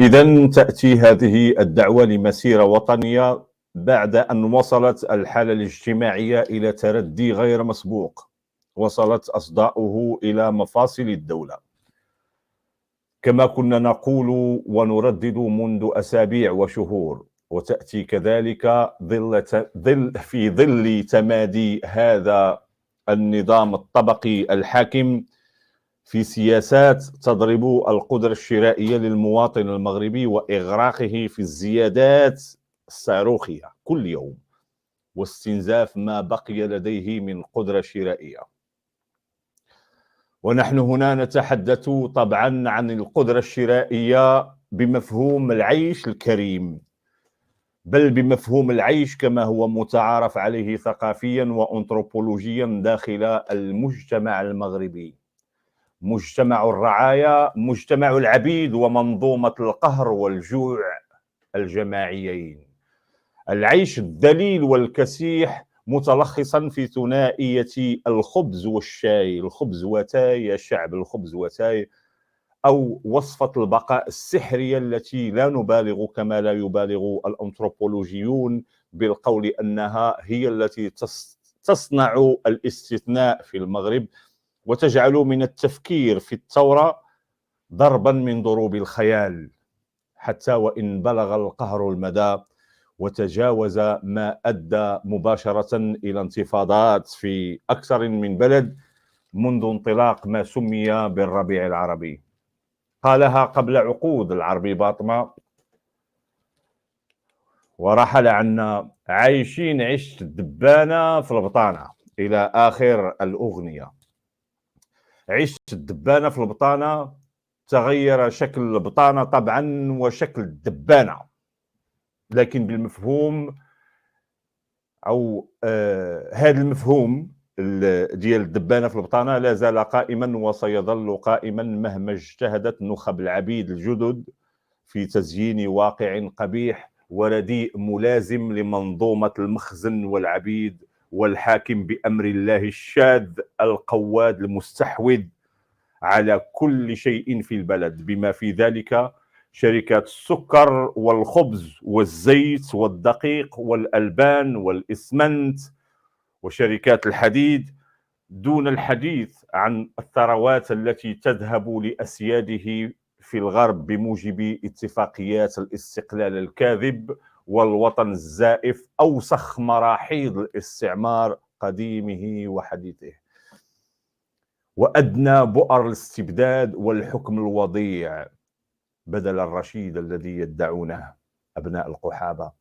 إذن تأتي هذه الدعوة لمسيرة وطنية بعد أن وصلت الحالة الاجتماعية إلى تردي غير مسبوق، وصلت أصداؤه إلى مفاصل الدولة، كما كنا نقول ونردد منذ أسابيع وشهور. وتأتي كذلك في ظل تمادي هذا النظام الطبقي الحاكم في سياسات تضرب القدرة الشرائية للمواطن المغربي وإغراقه في الزيادات الصاروخية كل يوم، واستنزاف ما بقي لديه من قدرة شرائية. ونحن هنا نتحدث طبعا عن القدرة الشرائية بمفهوم العيش الكريم، بل بمفهوم العيش كما هو متعارف عليه ثقافيا وأنثروبولوجيا داخل المجتمع المغربي. مجتمع الرعايا، مجتمع العبيد ومنظومة القهر والجوع الجماعيين. العيش الذليل والكسيح متلخصا في ثنائية الخبز والشاي، الخبز وتاي يا شعب، الخبز وتاي، أو وصفة البقاء السحرية التي لا نبالغ كما لا يبالغ الأنثروبولوجيون بالقول أنها هي التي تصنع الاستثناء في المغرب وتجعل من التفكير في الثورة ضربا من ضروب الخيال، حتى وإن بلغ القهر المدى وتجاوز ما أدى مباشرة إلى انتفاضات في أكثر من بلد منذ انطلاق ما سمي بالربيع العربي. قالها قبل عقود العربي باطمة ورحل عنا: عايشين عيش الدبانة في البطانة، إلى آخر الأغنية. عيش الدبانة في البطانة، تغير شكل البطانة طبعا وشكل الدبانة، لكن بالمفهوم أو هذا المفهوم ديال الدبانة في البطانة لا زال قائما وسيظل قائما مهما اجتهدت نخب العبيد الجدد في تزيين واقع قبيح ورديء ملازم لمنظومة المخزن والعبيد والحاكم بأمر الله الشاذ القواد المستحوذ على كل شيء في البلد، بما في ذلك شركات السكر والخبز والزيت والدقيق والألبان والإسمنت وشركات الحديد، دون الحديث عن الثروات التي تذهب لأسياده في الغرب بموجب اتفاقيات الاستقلال الكاذب والوطن الزائف، أوسخ مراحيض الاستعمار قديمه وحديثه، وأدنى بؤر الاستبداد والحكم الوضيع بدل الرشيد الذي يدعونه أبناء القحابة.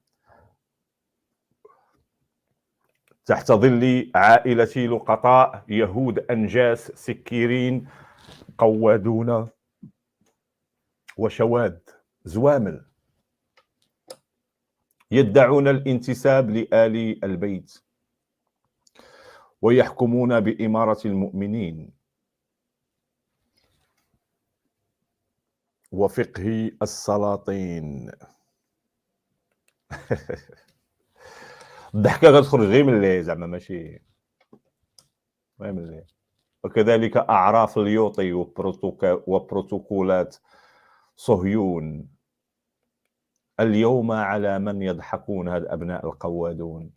تحت ظل عائلة لقطاء يهود أنجاس سكيرين قوادون وشواذ زوامل يدعون الانتساب لآل البيت ويحكمون بإمارة المؤمنين وفقه السلاطين. الضحكة غتخرج غير من اللي زعما ماشي غير من اللي. وكذلك أعراف اليوطي وبروتوكولات صهيون. اليوم على من يضحكون هاد أبناء القوادون؟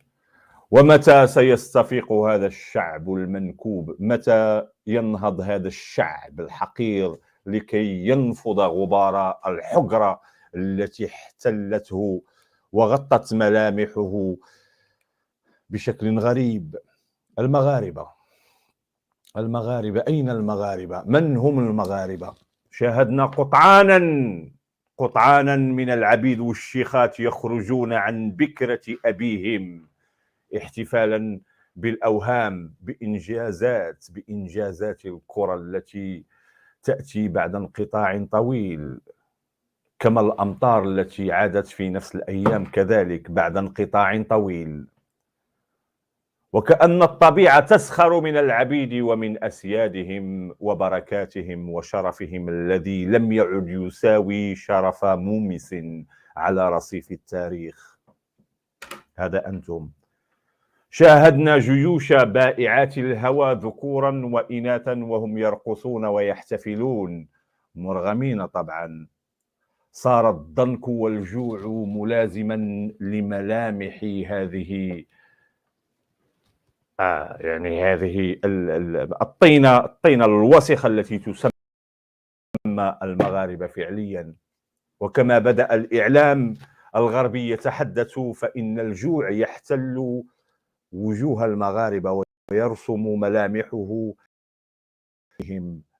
ومتى سيستفيق هذا الشعب المنكوب؟ متى ينهض هذا الشعب الحقير لكي ينفض غبار الحجرة التي احتلته وغطت ملامحه بشكل غريب؟ المغاربة أين المغاربة؟ من هم المغاربة؟ شاهدنا قطعانا من العبيد والشيخات يخرجون عن بكرة أبيهم احتفالا بالأوهام بإنجازات الكرة التي تأتي بعد انقطاع طويل، كما الأمطار التي عادت في نفس الأيام كذلك بعد انقطاع طويل. وكأن الطبيعة تسخر من العبيد ومن أسيادهم وبركاتهم وشرفهم الذي لم يعد يساوي شرف مومس على رصيف التاريخ. هذا أنتم. شاهدنا جيوش بائعات الهوى ذكورا وإناثا وهم يرقصون ويحتفلون مرغمين طبعا صار الضنك والجوع ملازما لملامح هذه يعني هذه الطينة الوسخة التي تسمى المغاربة فعليا. وكما بدأ الإعلام الغربي يتحدث، فإن الجوع يحتل وجوه المغاربة ويرسم ملامحه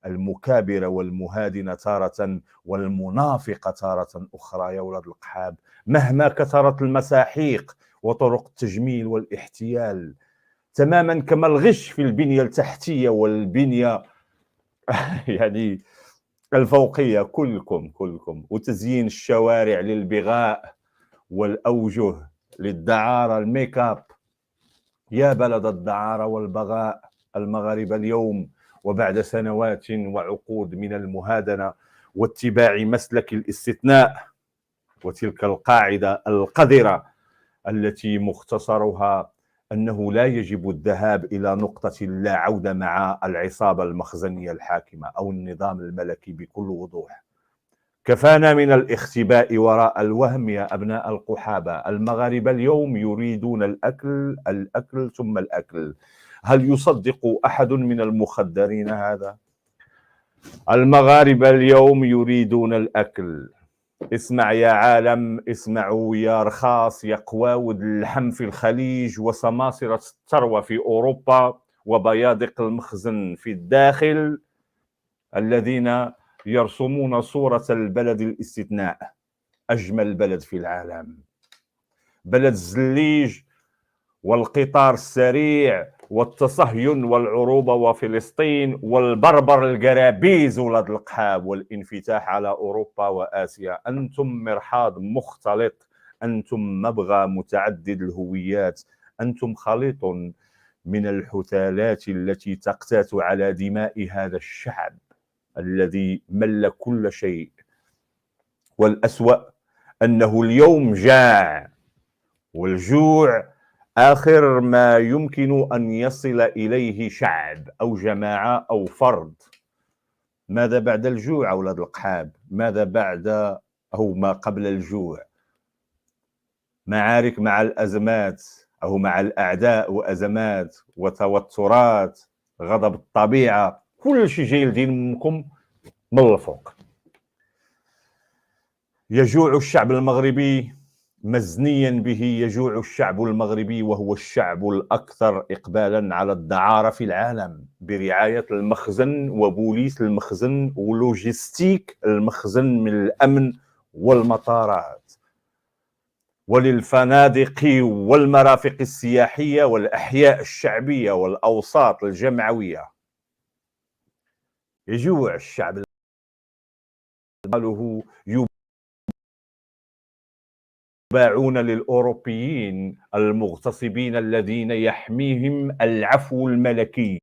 المكابرة والمهادنة تارة والمنافقة تارة أخرى. يا ولاد القحاب، مهما كثرت المساحيق وطرق التجميل والاحتيال، تماما كما الغش في البنية التحتية والبنية يعني الفوقية، كلكم وتزيين الشوارع للبغاء والأوجه للدعارة، الميك اب. يا بلد الدعارة والبغاء المغاربة اليوم، وبعد سنوات وعقود من المهادنة واتباع مسلك الاستثناء وتلك القاعدة القذرة التي مختصرها أنه لا يجب الذهاب إلى نقطة لا عودة مع العصابة المخزنية الحاكمة أو النظام الملكي بكل وضوح. كفانا من الاختباء وراء الوهم يا أبناء القحابة. المغاربة اليوم يريدون الأكل ثم الأكل. هل يصدق أحد من المخدرين هذا؟ المغاربة اليوم يريدون الأكل. اسمع يا عالم، اسمعوا يا رخاص، يا قواود اللحم في الخليج وسماسرة الثروة في أوروبا وبيادق المخزن في الداخل، الذين يرسمون صورة البلد الاستثناء، أجمل بلد في العالم، بلد الزليج والقطار السريع والتصهين والعروبة وفلسطين والبربر القرابيز ولاد القحاب والانفتاح على أوروبا وآسيا. أنتم مرحاض مختلط، أنتم مبغى متعدد الهويات، أنتم خليط من الحثالات التي تقتات على دماء هذا الشعب الذي مل كل شيء. والأسوأ أنه اليوم جاع، والجوع آخر ما يمكن أن يصل إليه شعب أو جماعة أو فرد. ماذا بعد الجوع أولاد القحاب؟ ماذا بعد أو ما قبل الجوع؟ معارك مع الأزمات أو مع الأعداء وأزمات وتوترات، غضب الطبيعة، كل شيء جاي لدينكم من الفوق. يجوع الشعب المغربي، مزنيا به يجوع الشعب المغربي، وهو الشعب الأكثر إقبالا على الدعارة في العالم، برعاية المخزن وبوليس المخزن ولوجستيك المخزن من الأمن والمطارات وللفنادق والمرافق السياحية والأحياء الشعبية والأوساط الجمعوية. يجوع الشعب المغربي، باعون للأوروبيين المغتصبين الذين يحميهم العفو الملكي.